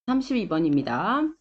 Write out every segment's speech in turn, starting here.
32번입니다.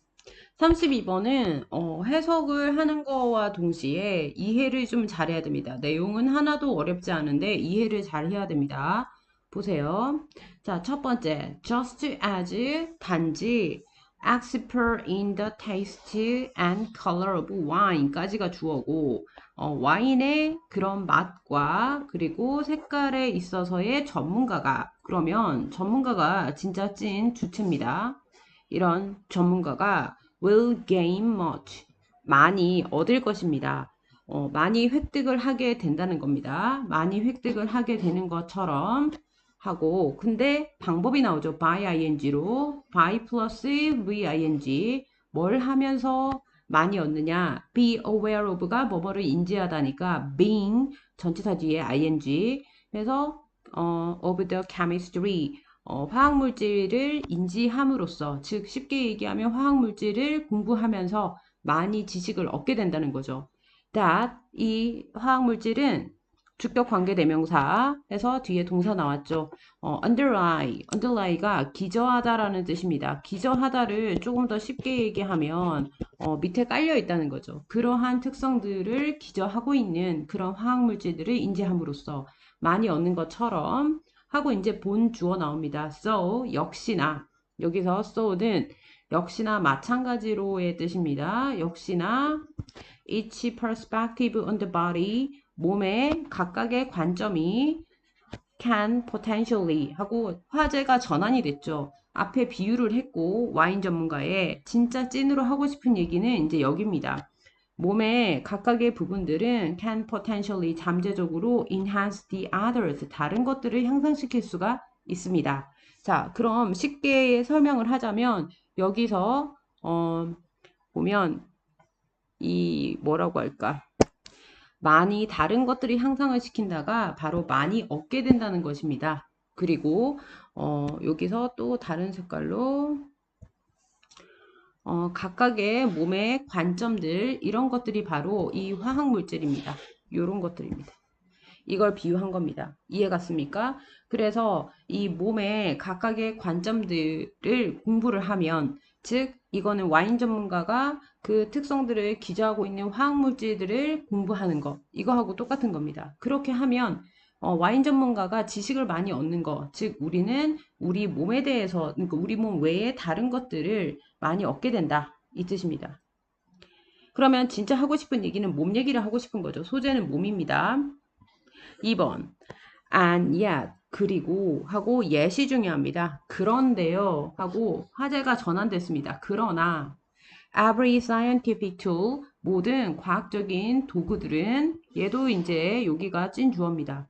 32번은 해석을 하는 거와 동시에 이해를 좀 잘해야 됩니다. 내용은 하나도 어렵지 않은데 이해를 잘 해야 됩니다. 보세요. 자, 첫 번째, just as 단지 expert in the taste and color of wine까지가 주어고 와인의 그런 맛과 그리고 색깔에 있어서의 전문가가 그러면 전문가가 진짜 찐 주체입니다. 이런 전문가가 will gain much 많이 얻을 것입니다. 많이 획득을 하게 된다는 겁니다. 많이 획득을 하게 되는 것처럼 하고 근데 방법이 나오죠. by ing로 by 플러스 ving 뭘 하면서 많이 얻느냐 be aware of가 뭐뭐를 인지하다니까 being 전치사 뒤에 ing 그래서 of the chemistry 화학물질을 인지함으로써, 즉 쉽게 얘기하면 화학물질을 공부하면서 많이 지식을 얻게 된다는 거죠. that 이 화학물질은 주격 관계대명사 해서 뒤에 동사 나왔죠. underlie가 기저하다라는 뜻입니다. 기저하다를 조금 더 쉽게 얘기하면 밑에 깔려 있다는 거죠. 그러한 특성들을 기저하고 있는 그런 화학물질들을 인지함으로써 많이 얻는 것처럼 하고 이제 본 주어 나옵니다. So 역시나 여기서 so는 역시나 마찬가지로의 뜻입니다. 역시나 each perspective on the body 몸의 각각의 관점이 can potentially 하고 화제가 전환이 됐죠. 앞에 비유를 했고 와인 전문가의 진짜 찐으로 하고 싶은 얘기는 이제 여기입니다. 몸의 각각의 부분들은 can potentially 잠재적으로 enhance the others 다른 것들을 향상시킬 수가 있습니다. 자, 그럼 쉽게 설명을 하자면 여기서 보면 이 뭐라고 할까? 많이 다른 것들이 향상을 시킨다가 바로 많이 얻게 된다는 것입니다. 그리고 여기서 또 다른 색깔로 각각의 몸의 관점들 이런 것들이 바로 이 화학 물질입니다. 이런 것들입니다. 이걸 비유한 겁니다. 이해 갔습니까? 그래서 이 몸의 각각의 관점들을 공부를 하면 즉 이거는 와인 전문가가 그 특성들을 기저하고 있는 화학물질들을 공부하는 거 이거하고 똑같은 겁니다. 그렇게 하면 와인 전문가가 지식을 많이 얻는 거, 즉 우리는 우리 몸에 대해서 그러니까 우리 몸 외에 다른 것들을 많이 얻게 된다 이 뜻입니다. 그러면 진짜 하고 싶은 얘기는 몸 얘기를 하고 싶은 거죠. 소재는 몸입니다. 2번 and yet 그리고 하고 yet이 중요합니다. 그런데요 하고 화제가 전환됐습니다. 그러나 every scientific tool 모든 과학적인 도구들은 얘도 이제 여기가 찐 주어입니다.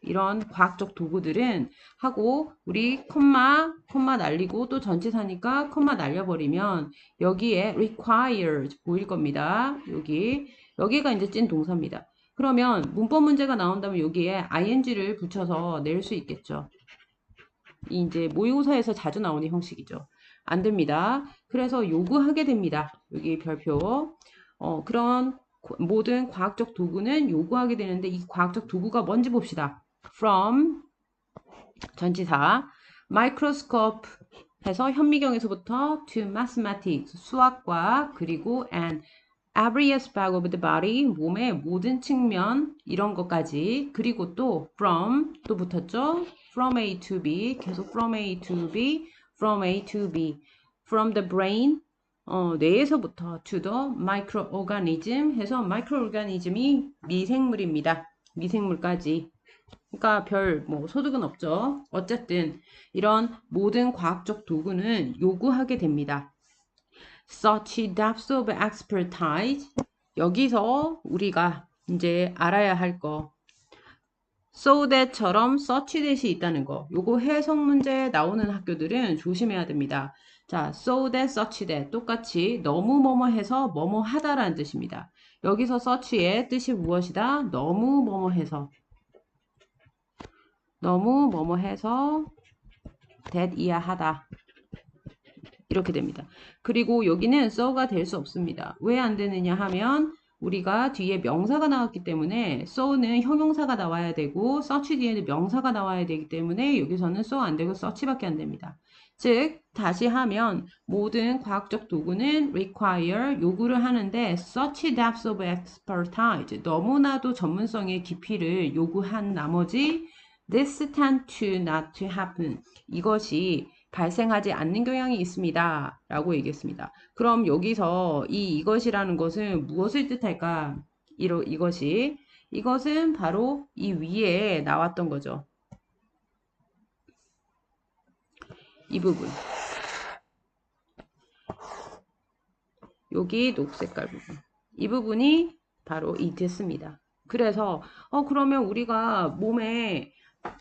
이런 과학적 도구들은 하고 우리 콤마 날리고 또 전치사니까 콤마 날려버리면 여기에 requires 보일 겁니다. 여기가 이제 찐 동사입니다. 그러면 문법 문제가 나온다면 여기에 ing를 붙여서 낼 수 있겠죠. 이제 모의고사에서 자주 나오는 형식이죠. 안 됩니다. 그래서 요구하게 됩니다. 여기 별표. 그런 모든 과학적 도구는 요구하게 되는데 이 과학적 도구가 뭔지 봅시다. From 전치사 microscope 해서 현미경에서부터 to mathematics 수학과 그리고 and every aspect of the body 몸의 모든 측면 이런 것까지 그리고 또 from 또 붙었죠. from A to B 계속 from A to B from A to B from the brain 뇌에서부터 to the microorganism 해서 microorganism이 미생물입니다. 미생물까지 그러니까 별 뭐 소득은 없죠. 어쨌든 이런 모든 과학적 도구는 요구하게 됩니다. Such depths of expertise 여기서 우리가 이제 알아야 할 거 so that처럼 such that이 있다는 거 요거 해석 문제 나오는 학교들은 조심해야 됩니다. 자, so that, such that 똑같이 너무 뭐뭐 해서 뭐뭐 하다라는 뜻입니다. 여기서 such의 뜻이 무엇이다? 너무 뭐뭐 해서 너무 뭐뭐 해서 that 이하 하다 이렇게 됩니다. 그리고 여기는 so가 될 수 없습니다. 왜 안 되느냐 하면 우리가 뒤에 명사가 나왔기 때문에 so는 형용사가 나와야 되고 such 뒤에는 명사가 나와야 되기 때문에 여기서는 so 안 되고 such밖에 안 됩니다. 즉 다시 하면 모든 과학적 도구는 require 요구를 하는데 such depth of expertise 너무나도 전문성의 깊이를 요구한 나머지 this tend to not to happen 이것이 발생하지 않는 경향이 있습니다. 라고 얘기했습니다. 그럼 여기서 이것이라는 것은 무엇을 뜻할까? 이것은 바로 이 위에 나왔던 거죠. 이 부분. 여기 녹색깔 부분. 이 부분이 바로 이 뜻입니다. 그래서 그러면 우리가 몸에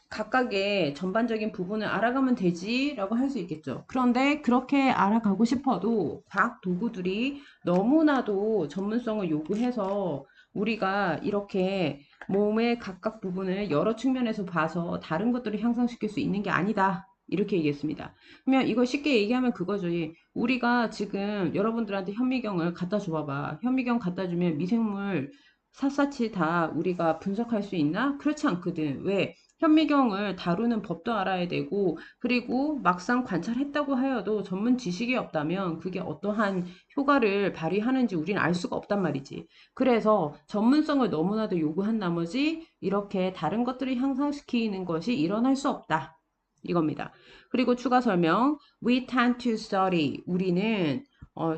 각각의 전반적인 부분을 알아가면 되지 라고 할 수 있겠죠. 그런데 그렇게 알아가고 싶어도 과학 도구들이 너무나도 전문성을 요구해서 우리가 이렇게 몸의 각각 부분을 여러 측면에서 봐서 다른 것들을 향상시킬 수 있는 게 아니다. 이렇게 얘기했습니다. 그러면 이걸 쉽게 얘기하면 그거죠. 우리가 지금 여러분들한테 현미경을 갖다 줘봐봐. 현미경 갖다 주면 미생물 샅샅이 다 우리가 분석할 수 있나? 그렇지 않거든. 왜? 현미경을 다루는 법도 알아야 되고, 그리고 막상 관찰했다고 하여도 전문 지식이 없다면 그게 어떠한 효과를 발휘하는지 우리는 알 수가 없단 말이지. 그래서 전문성을 너무나도 요구한 나머지 이렇게 다른 것들을 향상시키는 것이 일어날 수 없다. 이겁니다. 그리고 추가 설명. We tend to study. 우리는,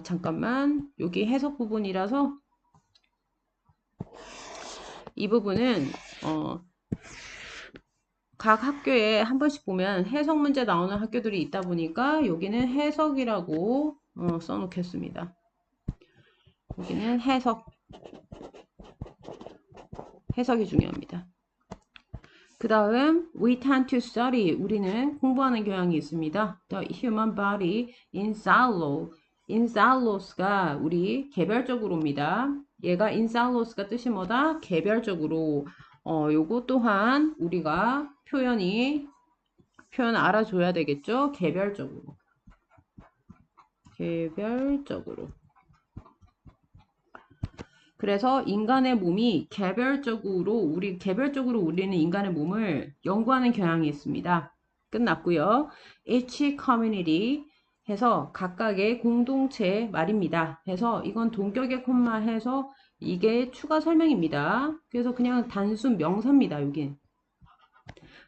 잠깐만. 여기 해석 부분이라서 이 부분은, 각 학교에 한 번씩 보면 해석 문제 나오는 학교들이 있다 보니까 여기는 해석이라고 써놓겠습니다. 여기는 해석이 중요합니다. 그 다음 we tend to study 우리는 공부하는 경향이 있습니다. The human body in sillos가 우리 개별적으로입니다. 얘가 in sillos가 뜻이 뭐다? 개별적으로 요거 또한 우리가 표현 알아줘야 되겠죠? 개별적으로. 그래서 인간의 몸이 개별적으로 우리는 인간의 몸을 연구하는 경향이 있습니다. 끝났고요. Each community 해서 각각의 공동체 말입니다. 해서 이건 동격의 콤마 해서 이게 추가 설명입니다. 그래서 그냥 단순 명사입니다. 여긴.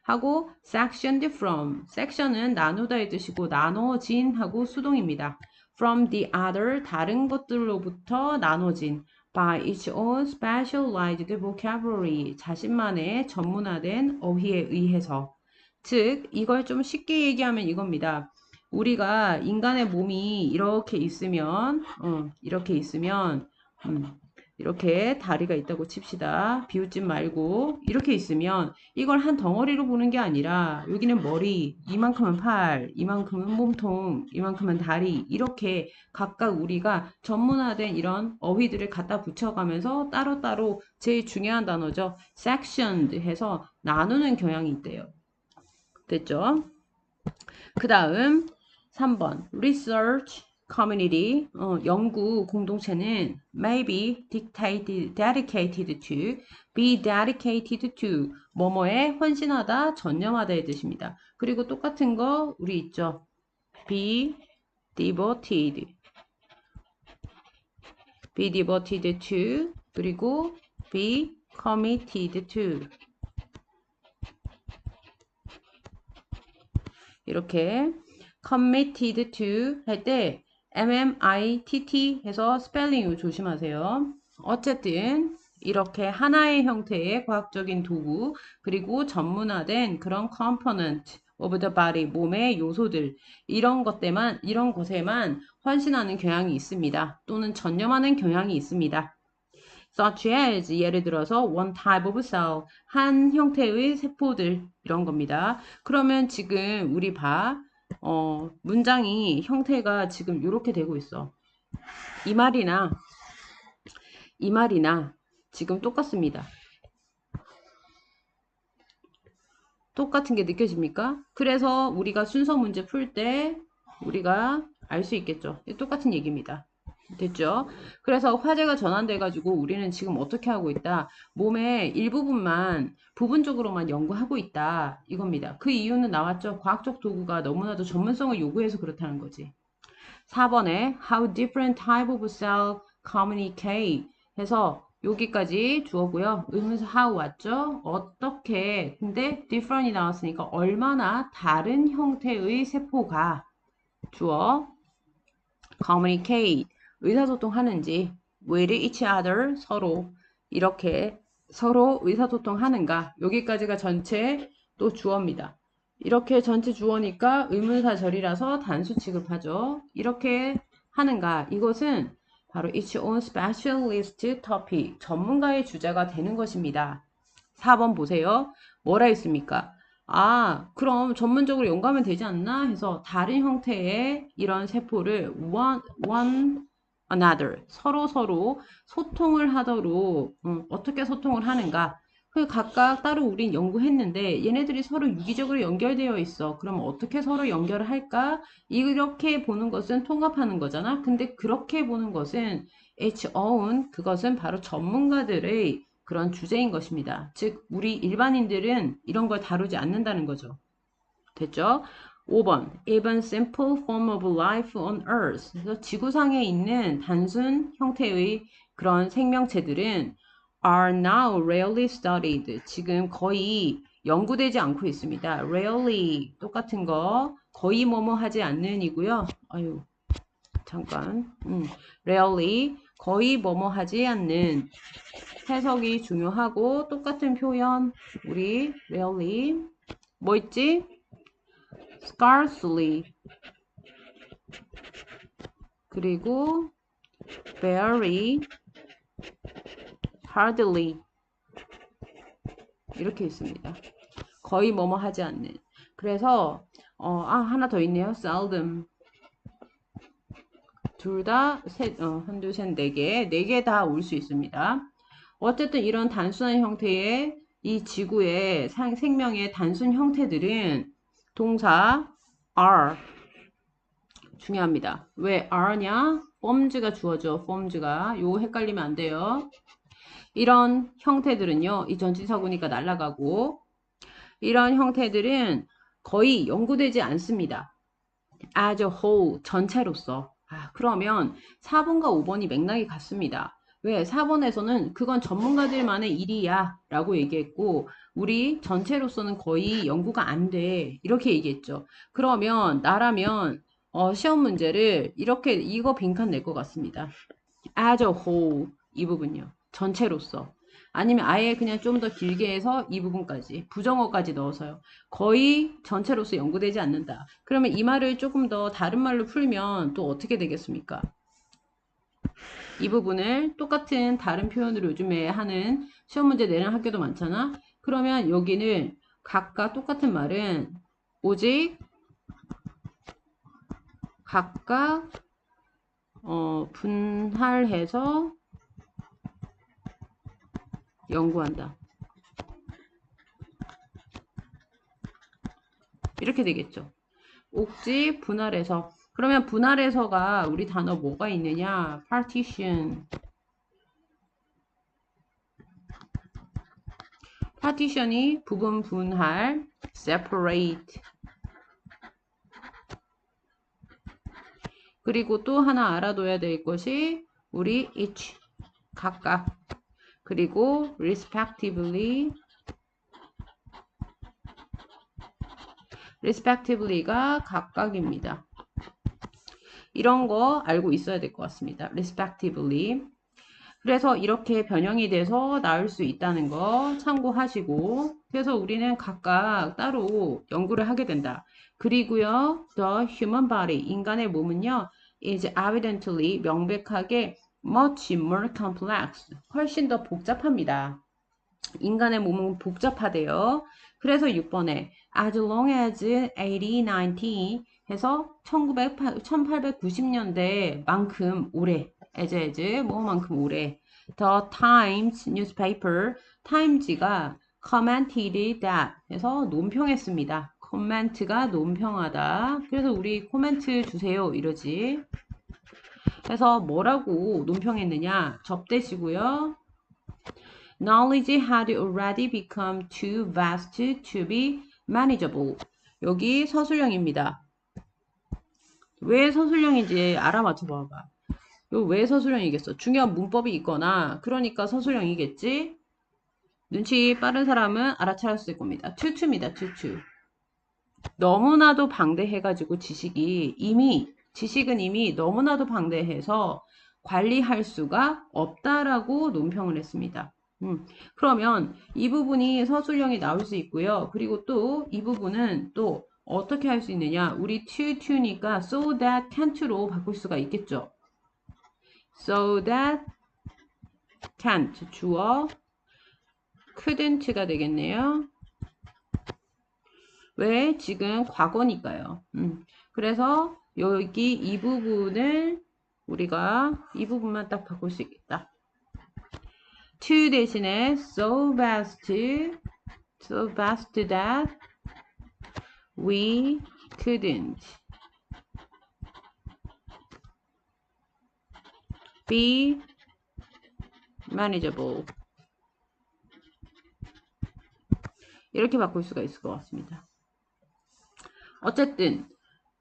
하고 sectioned from section은 나누다의 뜻이고 나눠진 하고 수동입니다. from the other 다른 것들로부터 나눠진 by its own specialized vocabulary 자신만의 전문화된 어휘에 의해서 즉 이걸 좀 쉽게 얘기하면 이겁니다. 우리가 인간의 몸이 이렇게 있으면 이렇게 다리가 있다고 칩시다. 비웃지 말고 이렇게 있으면 이걸 한 덩어리로 보는 게 아니라 여기는 머리, 이만큼은 팔, 이만큼은 몸통, 이만큼은 다리 이렇게 각각 우리가 전문화된 이런 어휘들을 갖다 붙여가면서 따로따로 제일 중요한 단어죠. sectioned 해서 나누는 경향이 있대요. 됐죠? 그 다음 3번 research community 연구 공동체는 may be dedicated to 뭐뭐에 헌신하다 전념하다의 뜻입니다. 그리고 똑같은 거 우리 있죠. be devoted to 그리고 be committed to 이렇게 committed to 할 때 MMITT 해서 스펠링 조심하세요. 어쨌든 이렇게 하나의 형태의 과학적인 도구 그리고 전문화된 그런 component of the body 몸의 요소들 이런 것에만 헌신하는 경향이 있습니다. 또는 전념하는 경향이 있습니다. such as 예를 들어서 one type of cell 한 형태의 세포들 이런 겁니다. 그러면 지금 우리 문장이 형태가 지금 이렇게 되고 있어. 이 말이나 지금 똑같습니다. 똑같은 게 느껴집니까? 그래서 우리가 순서 문제 풀 때 우리가 알 수 있겠죠. 똑같은 얘기입니다. 됐죠? 그래서 화제가 전환돼 가지고 우리는 지금 어떻게 하고 있다. 몸의 일부분만 부분적으로만 연구하고 있다. 이겁니다. 그 이유는 나왔죠. 과학적 도구가 너무나도 전문성을 요구해서 그렇다는 거지. 4번에 How different type of cell communicate 해서 여기까지 주어고요. 의문사 how 왔죠? 어떻게 근데 different이 나왔으니까 얼마나 다른 형태의 세포가 주어 communicate 의사소통하는지 with each other 서로 이렇게 서로 의사소통하는가 여기까지가 전체 또 주어입니다. 이렇게 전체 주어니까 의문사절이라서 단수 취급하죠. 이렇게 하는가 이것은 바로 its own specialist topic 전문가의 주제가 되는 것입니다. 4번 보세요. 뭐라 했습니까? 아, 그럼 전문적으로 연구하면 되지 않나? 해서 다른 형태의 이런 세포를 one another 서로 소통을 하도록 어떻게 소통을 하는가? 그 각각 따로 우린 연구했는데 얘네들이 서로 유기적으로 연결되어 있어. 그럼 어떻게 서로 연결을 할까? 이렇게 보는 것은 통합하는 거잖아. 근데 그렇게 보는 것은 its own 그것은 바로 전문가들의 그런 주제인 것입니다. 즉 우리 일반인들은 이런 걸 다루지 않는다는 거죠. 됐죠? 5번 Even simple form of life on earth 그래서 지구상에 있는 단순 형태의 그런 생명체들은 are now rarely studied 지금 거의 연구되지 않고 있습니다. rarely 똑같은 거 거의 뭐뭐 하지 않는 이고요. 아유 잠깐 rarely 거의 뭐뭐 하지 않는 해석이 중요하고 똑같은 표현 우리 rarely 뭐 있지? scarcely 그리고 very hardly 이렇게 있습니다. 거의 뭐뭐 하지 않는 그래서 하나 더 있네요. seldom 둘 다 한두 셋 네 개 다 올 수 있습니다. 어쨌든 이런 단순한 형태의 이 지구의 생명의 단순 형태들은 동사 are 중요합니다. 왜 are냐? forms가 주어져. forms가 요거 헷갈리면 안 돼요. 이런 형태들은요. 이 전치사구니까 날아가고 이런 형태들은 거의 연구되지 않습니다. as a whole 전체로서 그러면 4번과 5번이 맥락이 같습니다. 왜? 4번에서는 그건 전문가들만의 일이야 라고 얘기했고 우리 전체로서는 거의 연구가 안 돼 이렇게 얘기했죠. 그러면 나라면 시험 문제를 이렇게 이거 빈칸 낼 것 같습니다. as a whole 이 부분요. 전체로서 아니면 아예 그냥 좀 더 길게 해서 이 부분까지 부정어까지 넣어서요. 거의 전체로서 연구되지 않는다. 그러면 이 말을 조금 더 다른 말로 풀면 또 어떻게 되겠습니까? 이 부분을 똑같은 다른 표현으로 요즘에 하는 시험 문제 내는 학교도 많잖아. 그러면 여기는 각각 똑같은 말은 오직 각각 분할해서 연구한다. 이렇게 되겠죠. 옥지 분할해서 그러면 분할해서가 우리 단어 뭐가 있느냐? partition. partition이 부분 분할, separate. 그리고 또 하나 알아둬야 될 것이 우리 each 각각 그리고 respectively respectively가 각각입니다. 이런 거 알고 있어야 될 것 같습니다. respectively. 그래서 이렇게 변형이 돼서 나올 수 있다는 거 참고하시고 그래서 우리는 각각 따로 연구를 하게 된다. 그리고요. The human body, 인간의 몸은요. is evidently, 명백하게 much more complex, 훨씬 더 복잡합니다. 인간의 몸은 복잡하대요. 그래서 6번에 as long as 1890 해서 1890년대만큼 오래 as 뭐만큼 오래 The Times newspaper times가 commented that 해서 논평했습니다. comment가 논평하다. 그래서 우리 코멘트 주세요 이러지. 해서 뭐라고 논평했느냐? 접대시고요. Knowledge had already become too vast to be manageable. 여기 서술형입니다. 왜 서술형인지 알아맞혀 봐봐. 이거 왜 서술형이겠어? 중요한 문법이 있거나 그러니까 서술형이겠지? 눈치 빠른 사람은 알아차렸을 겁니다. 투투입니다. 투투. 너무나도 방대해가지고 지식은 이미 너무나도 방대해서 관리할 수가 없다라고 논평을 했습니다. 그러면 이 부분이 서술형이 나올 수 있고요. 그리고 또 이 부분은 또 어떻게 할 수 있느냐? 우리 to니까 so that can't로 바꿀 수가 있겠죠. so that can't 주어 couldn't가 되겠네요. 왜? 지금 과거니까요. 그래서 여기 이 부분을 우리가 이 부분만 딱 바꿀 수 있겠다. to 대신에 so vast that we couldn't be manageable. 이렇게 바꿀 수가 있을 것 같습니다. 어쨌든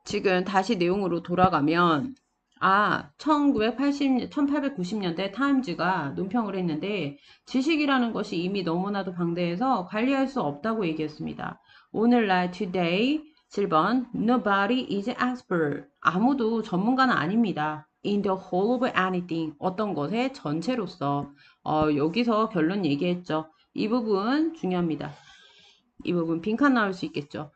지금 다시 내용으로 돌아가면 1890년대 타임즈가 논평을 했는데 지식이라는 것이 이미 너무나도 방대해서 관리할 수 없다고 얘기했습니다. 오늘날 today 7번 Nobody is expert. 아무도 전문가는 아닙니다. In the whole of anything. 어떤 것의 전체로서. 여기서 결론 얘기했죠. 이 부분 중요합니다. 이 부분 빈칸 나올 수 있겠죠.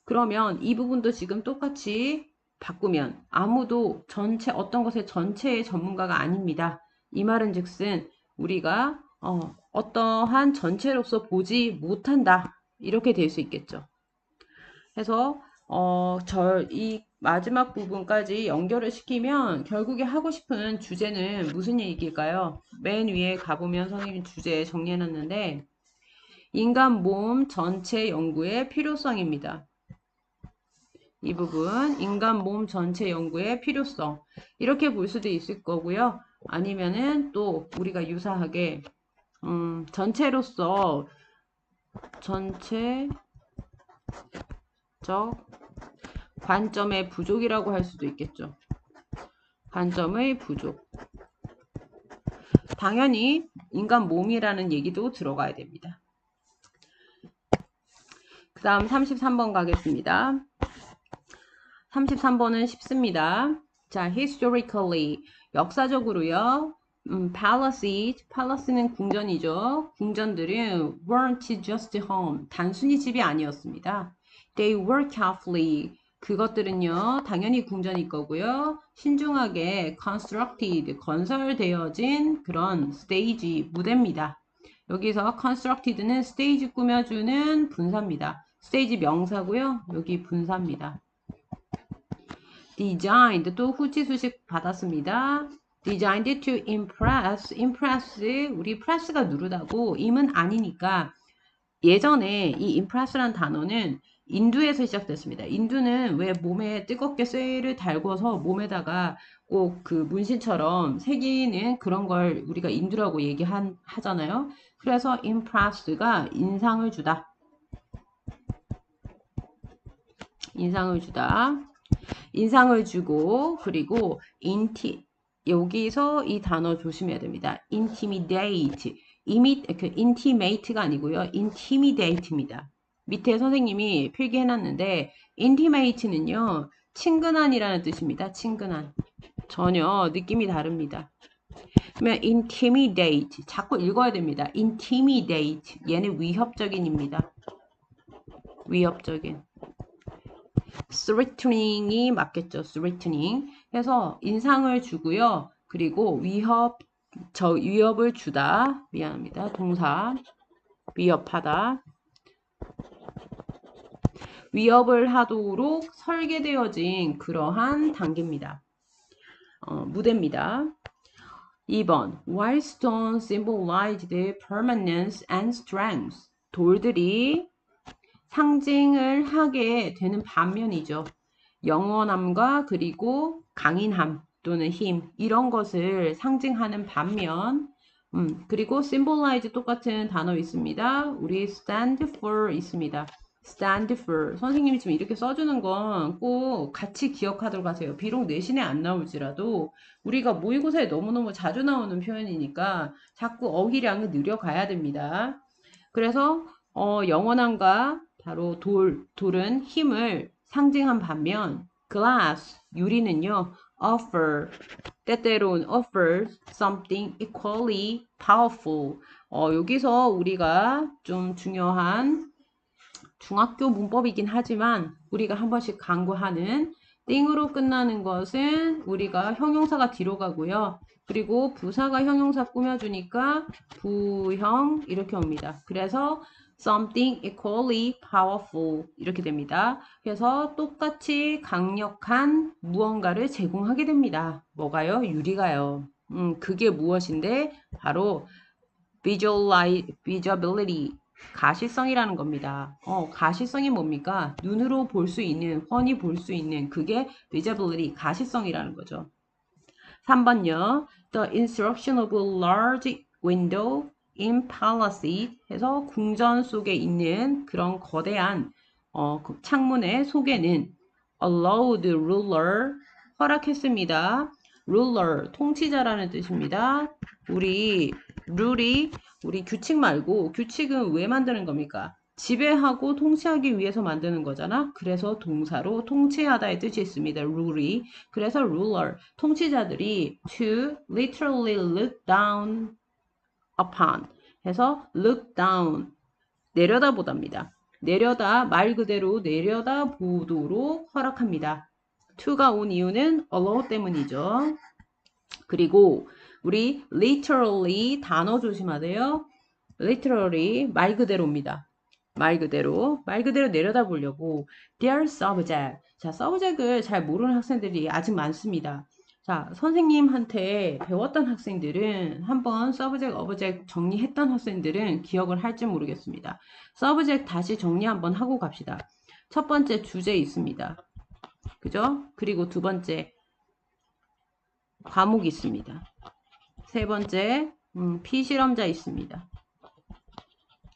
그러면 이 부분도 지금 똑같이 바꾸면 아무도 어떤 것의 전체의 전문가가 아닙니다. 이 말은 즉슨 우리가 어떠한 전체로서 보지 못한다. 이렇게 될 수 있겠죠. 그래서 이 마지막 부분까지 연결을 시키면 결국에 하고 싶은 주제는 무슨 얘기일까요? 맨 위에 가보면 선생님이 주제 정리해놨는데 인간 몸 전체 연구의 필요성입니다. 이 부분 인간 몸 전체 연구의 필요성 이렇게 볼 수도 있을 거고요. 아니면은 또 우리가 유사하게 전체로서 전체적 관점의 부족이라고 할 수도 있겠죠. 관점의 부족. 당연히 인간 몸이라는 얘기도 들어가야 됩니다. 그 다음 33번 가겠습니다. 33번은 쉽습니다. 자, historically 역사적으로요. palace는 궁전이죠. 궁전들은 weren't just home. 단순히 집이 아니었습니다. They were carefully. 그것들은요. 당연히 궁전일 거고요. 신중하게 constructed. 건설되어진 그런 스테이지, 무대입니다. 여기서 constructed는 스테이지 꾸며주는 분사입니다. 스테이지 명사고요. 여기 분사입니다. designed 또 후치수식 받았습니다. designed to impress 우리 press가 누르다고 im은 아니니까 예전에 이 impress라는 단어는 인두에서 시작됐습니다. 인두는 왜 몸에 뜨겁게 쇠를 달궈서 몸에다가 꼭 그 문신처럼 새기는 그런 걸 우리가 인두라고 하잖아요. 그래서 impress가 인상을 주다. 인상을 주고 그리고 여기서 이 단어 조심해야 됩니다. intimate가 아니고요. intimidate입니다. 밑에 선생님이 필기해놨는데 intimate는요. 친근한이라는 뜻입니다. 친근한. 전혀 느낌이 다릅니다. 그러면 intimidate 자꾸 읽어야 됩니다. intimidate 얘는 위협적인입니다. 위협적인. threatening이 맞겠죠. threatening. 해서 인상을 주고요. 그리고 위협을 주다. 미안합니다. 동사. 위협하다. 위협을 하도록 설계되어진 그러한 단계입니다. 무대입니다. 2번. While stones symbolized permanence and strength. 돌들이 상징을 하게 되는 반면이죠. 영원함과 그리고 강인함. 또는 힘 이런 것을 상징하는 반면 그리고 symbolize 똑같은 단어 있습니다. 우리 stand for 있습니다. stand for 선생님이 지금 이렇게 써주는 건 꼭 같이 기억하도록 하세요. 비록 내신에 안 나올지라도 우리가 모의고사에 너무너무 자주 나오는 표현이니까 자꾸 어휘량을 늘려가야 됩니다. 그래서 영원함과 바로 돌은 힘을 상징한 반면 glass, 유리는요, offer, 때때로는 offer something equally powerful. 여기서 우리가 좀 중요한 중학교 문법이긴 하지만 우리가 한 번씩 강구하는 띵으로 끝나는 것은 우리가 형용사가 뒤로 가고요. 그리고 부사가 형용사 꾸며주니까 부형 이렇게 옵니다. 그래서 something equally powerful 이렇게 됩니다. 그래서 똑같이 강력한 무언가를 제공하게 됩니다. 뭐가요? 유리가요. 그게 무엇인데 바로 visibility 가시성이라는 겁니다. 가시성이 뭡니까? 눈으로 볼 수 있는, 훤히 볼 수 있는 그게 visibility 가시성이라는 거죠. 3번요. The instruction of a large window in palace 해서 궁전 속에 있는 그런 거대한 그 창문의 속에는 allowed ruler 허락했습니다. ruler 통치자라는 뜻입니다. 우리 룰이 우리 규칙 말고 규칙은 왜 만드는 겁니까? 지배하고 통치하기 위해서 만드는 거잖아. 그래서 동사로 통치하다의 뜻이 있습니다. 룰이. 그래서 ruler, 통치자들이 to literally look down upon 해서 look down, 내려다보답니다. 내려다, 말 그대로 내려다보도록 허락합니다. to가 온 이유는 allow 때문이죠. 그리고 우리 literally 단어 조심하세요. literally 말 그대로입니다. 말 그대로 내려다보려고 their subject. 자, subject을 잘 모르는 학생들이 아직 많습니다. 자, 선생님한테 배웠던 학생들은 한번 subject, object 정리했던 학생들은 기억을 할지 모르겠습니다. subject 다시 정리 한번 하고 갑시다. 첫 번째 주제 있습니다. 그죠? 그리고 두 번째 과목이 있습니다. 세 번째 피실험자 있습니다.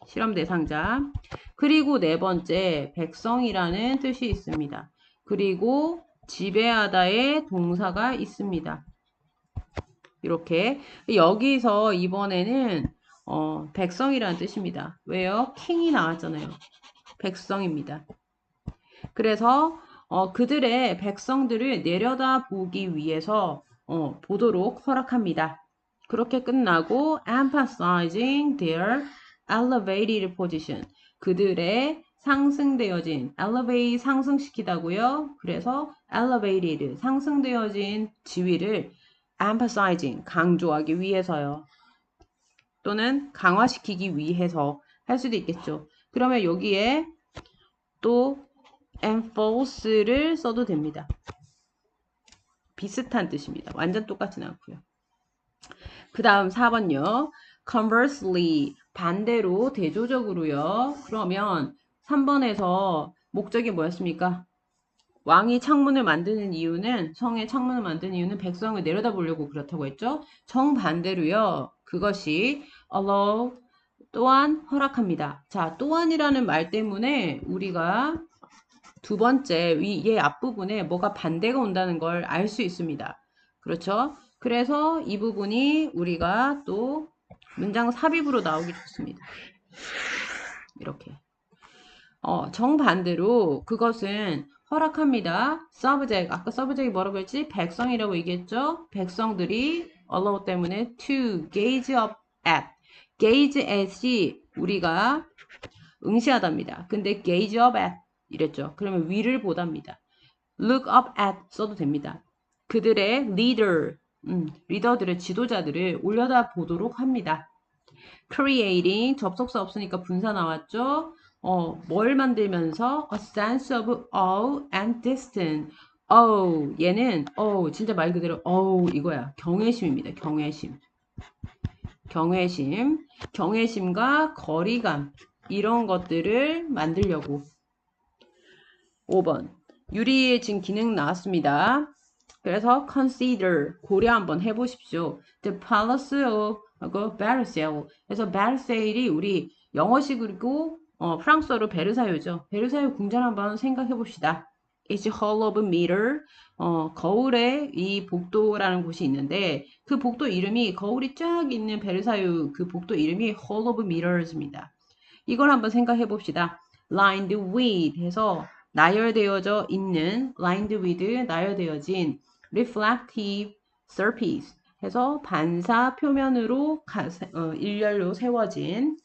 실험 대상자. 그리고 네 번째 백성이라는 뜻이 있습니다. 그리고 지배하다의 동사가 있습니다. 이렇게 여기서 이번에는 백성이라는 뜻입니다. 왜요? 킹이 나왔잖아요. 백성입니다. 그래서 그들의 백성들을 내려다보기 위해서 보도록 허락합니다. 그렇게 끝나고 emphasizing their elevated position. 그들의 상승되어진 elevate 상승시키다고요. 그래서 elevated 상승되어진 지위를 emphasizing 강조하기 위해서요. 또는 강화시키기 위해서 할 수도 있겠죠. 그러면 여기에 또 enforce를 써도 됩니다. 비슷한 뜻입니다. 완전 똑같진 않고요. 그 다음 4번요. conversely 반대로 대조적으로요. 그러면 3번에서 목적이 뭐였습니까? 왕이 창문을 만드는 이유는 성의 창문을 만드는 이유는 백성을 내려다보려고 그렇다고 했죠. 정반대로요. 그것이 allow 또한 허락합니다. 자, 또한이라는 말 때문에 우리가 두 번째 얘 앞부분에 뭐가 반대가 온다는 걸 알 수 있습니다. 그렇죠? 그래서 이 부분이 우리가 또 문장 삽입으로 나오기 좋습니다. 이렇게. 정반대로 그것은 허락합니다. subject, 아까 subject이 뭐라고 했지? 백성이라고 얘기했죠? 백성들이 allow 때문에 to gaze up at. gaze at이 우리가 응시하답니다. 근데 gaze up at 이랬죠. 그러면 위를 보답니다. look up at 써도 됩니다. 그들의 leader, 리더들의 지도자들을 올려다 보도록 합니다. creating, 접속사 없으니까 분사 나왔죠. 뭘 만들면서 a sense of awe and distance. 얘는 진짜 말 그대로 이거야. 경외심입니다. 경외심과 거리감 이런 것들을 만들려고. 5번 유리의 지금 기능 나왔습니다. 그래서 consider 고려 한번 해보십시오. The palace of 하고 Versailles. 그래서 베르사유이 우리 영어식이고 프랑스어로 베르사유죠. 베르사유 궁전 한번 생각해 봅시다. It's hall of meter. 거울에 이 복도라는 곳이 있는데 그 복도 이름이 거울이 쫙 있는 베르사유 그 복도 이름이 hall of meters입니다. 이걸 한번 생각해 봅시다. lined with 해서 나열되어져 있는 lined with 나열되어진 reflective surface 해서 반사 표면으로 일렬로 세워진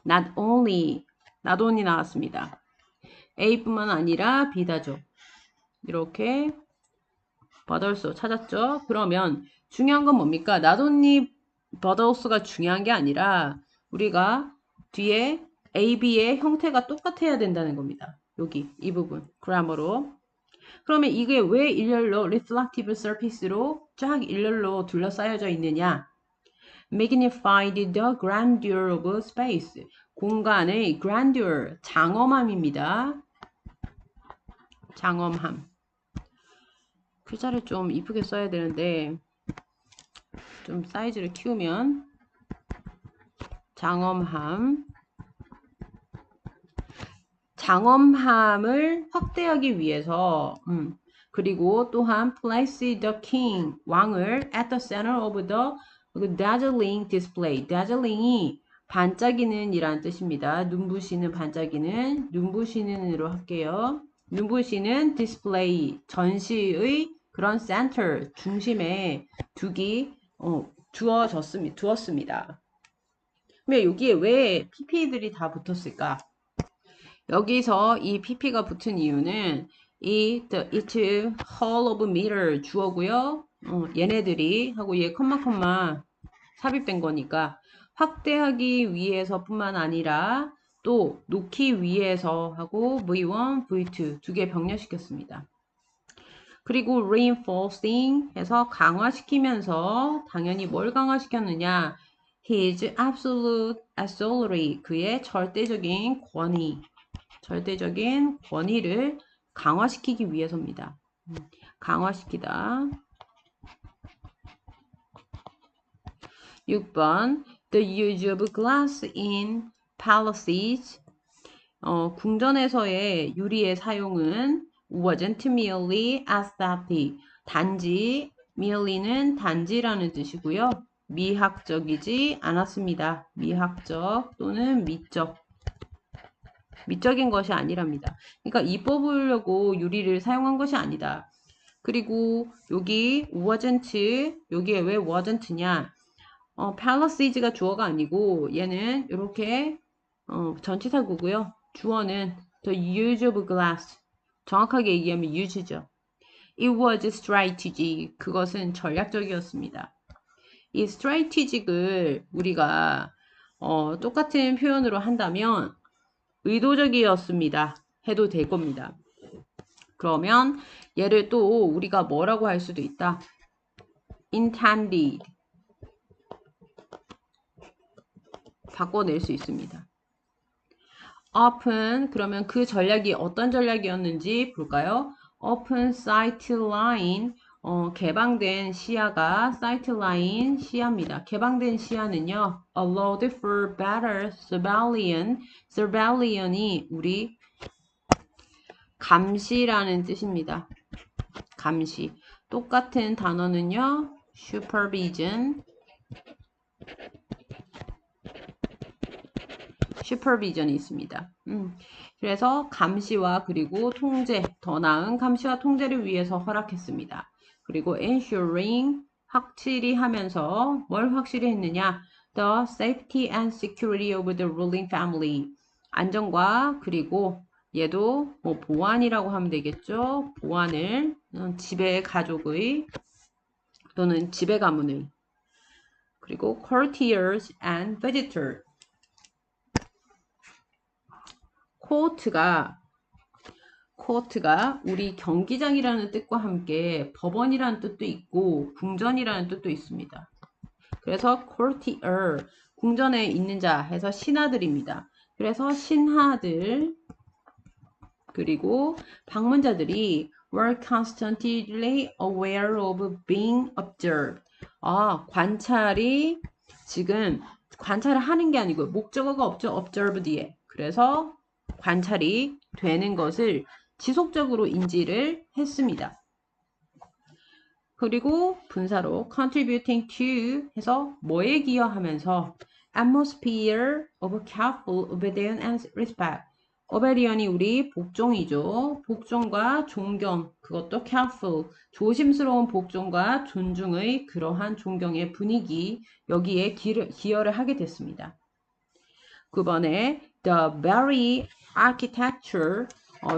not only 나왔습니다. A뿐만 아니라 B다죠. 이렇게 버덜스 찾았죠. 그러면 중요한 건 뭡니까? not only 버덜스가 중요한 게 아니라 우리가 뒤에 A, B의 형태가 똑같아야 된다는 겁니다. 여기 이 부분 그래머로. 그러면 이게 왜 일렬로 reflective surface로 쫙 일렬로 둘러싸여져 있느냐? Magnified the grandeur of space. 공간의 grandeur, 장엄함입니다. 장엄함. 글자를 좀 이쁘게 써야 되는데 좀 사이즈를 키우면 장엄함을 확대하기 위해서 그리고 또한 place the king 왕을 at the center of the dazzling display. dazzling이 반짝이는 이란 뜻입니다. 눈부시는 반짝이는 눈부시는으로 할게요. 눈부시는 display 전시의 그런 center 중심에 두었습니다. 그러면 여기에 왜 PP들이 다 붙었을까? 여기서 이 PP가 붙은 이유는 it's whole of meter 주어고요. 얘네들이 하고 얘 컴마 삽입된 거니까 확대하기 위해서뿐만 아니라 또 놓기 위해서 하고 V1, V2 두 개 병렬시켰습니다. 그리고 reinforcing 해서 강화시키면서 당연히 뭘 강화시켰느냐? His absolute authority 그의 절대적인 권위를 강화시키기 위해서입니다. 강화시키다. 6번 The use of glass in palaces 궁전에서의 유리의 사용은 wasn't merely aesthetic 단지 merely는 단지라는 뜻이고요. 미학적이지 않았습니다. 미학적 또는 미적인 것이 아니랍니다. 그러니까 이 뽑으려고 유리를 사용한 것이 아니다. 그리고 여기 wasn't 여기에 왜 wasn't냐? palace가 주어가 아니고 얘는 이렇게 전치사구고요. 주어는 the use of glass. 정확하게 얘기하면 use죠. It was strategic. 그것은 전략적이었습니다. 이 strategic을 우리가 똑같은 표현으로 한다면 의도적이었습니다. 해도 될 겁니다. 그러면 얘를 또 우리가 뭐라고 할 수도 있다. intended. 바꿔낼 수 있습니다. open 그러면 그 전략이 어떤 전략이었는지 볼까요? open sight line 개방된 시야가 sight line 시야입니다. 개방된 시야는요. allowed for better surveillance. surveillant이 우리 감시라는 뜻입니다. 감시. 똑같은 단어는요. 슈퍼비전이 있습니다. 그래서 감시와 그리고 통제, 더 나은 감시와 통제를 위해서 허락했습니다. 그리고 ensuring, 확실히 하면서 뭘 확실히 했느냐? The safety and security of the ruling family. 안전과 그리고 얘도 뭐 보안이라고 하면 되겠죠. 보안을 지배 가족의 또는 지배 가문의 그리고 courtiers and visitors. 코트가 우리 경기장이라는 뜻과 함께 법원이라는 뜻도 있고 궁전이라는 뜻도 있습니다. 그래서 courtier, 궁전에 있는 자 해서 신하들입니다. 그래서 신하들 그리고 방문자들이 were constantly aware of being observed. 관찰이 지금 관찰을 하는 게 아니고 목적어가 없죠. observe 뒤에. 그래서 관찰이 되는 것을 지속적으로 인지를 했습니다. 그리고 분사로 contributing to 해서 뭐에 기여하면서 atmosphere of careful obedience and respect. 오베리언이 우리 복종이죠. 복종과 존경, 그것도 careful, 조심스러운 복종과 존중의 그러한 존경의 분위기, 여기에 기여를 하게 됐습니다. 9번에 the very architecture,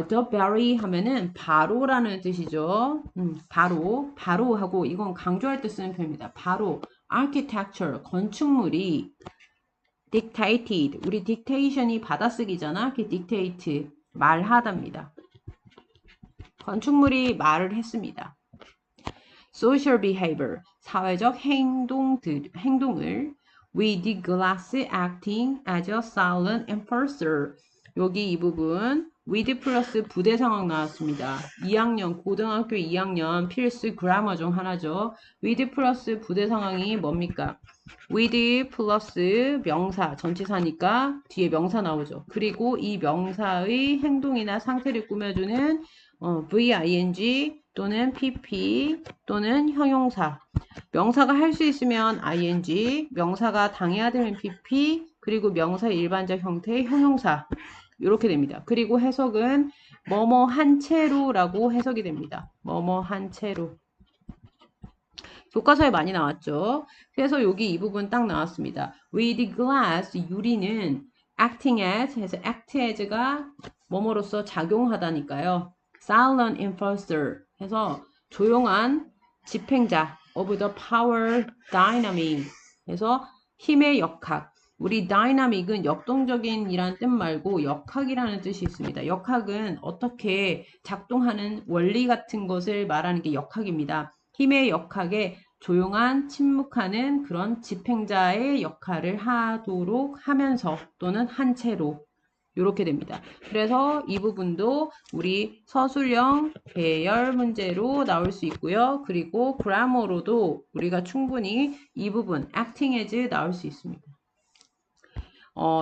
the very 하면은 바로라는 뜻이죠. 바로하고 이건 강조할 때 쓰는 표현입니다. 바로 architecture, 건축물이 dictated, 우리 dictation이 받아쓰기잖아. 그 dictate, 말하답니다. 건축물이 말을 했습니다. social behavior, 사회적 행동을 with glass acting as a silent enforcer. 여기 이 부분 with 플러스 부대 상황 나왔습니다. 2학년, 고등학교 2학년 필수 그라머 중 하나죠. with 플러스 부대 상황이 뭡니까? with 플러스 명사, 전치사니까 뒤에 명사 나오죠. 그리고 이 명사의 행동이나 상태를 꾸며주는 VING 또는 PP 또는 형용사. 명사가 할 수 있으면 ing, 명사가 당해야 되는 PP, 그리고 명사의 일반적 형태의 형용사. 이렇게 됩니다. 그리고 해석은 뭐뭐 한 채로라고 해석이 됩니다. 뭐뭐 한 채로. 교과서에 많이 나왔죠. 그래서 여기 이 부분 딱 나왔습니다. with glass, 유리는 acting as 해서 act as가 뭐뭐로서 작용하다니까요. silent enforcer 해서 조용한 집행자 of the power dynamic 해서 힘의 역학. 우리 dynamic은 역동적인 이란 뜻 말고 역학이라는 뜻이 있습니다. 역학은 어떻게 작동하는 원리 같은 것을 말하는 게 역학입니다. 힘의 역학에 조용한 침묵하는 그런 집행자의 역할을 하도록 하면서 또는 한 채로 이렇게 됩니다. 그래서 이 부분도 우리 서술형 배열 문제로 나올 수 있고요. 그리고 그라머로도 우리가 충분히 이 부분 acting as 나올 수 있습니다.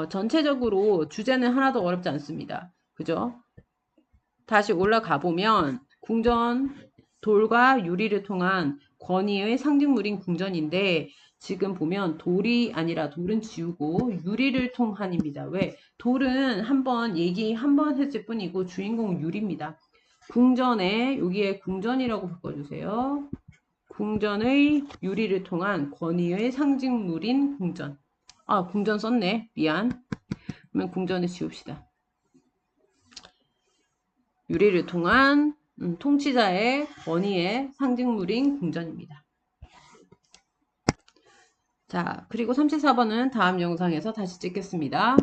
전체적으로 주제는 하나도 어렵지 않습니다. 그죠? 다시 올라가 보면 궁전, 돌과 유리를 통한 권위의 상징물인 궁전인데 지금 보면 돌이 아니라 돌은 지우고 유리를 통한입니다. 왜? 돌은 한번 했을 뿐이고 주인공은 유리입니다. 궁전에 여기에 궁전이라고 바꿔주세요. 궁전의 유리를 통한 권위의 상징물인 궁전. 궁전 썼네. 미안. 그러면 궁전을 지웁시다. 유리를 통한 통치자의 권위의 상징물인 궁전입니다. 자, 그리고 34번은 다음 영상에서 다시 찍겠습니다.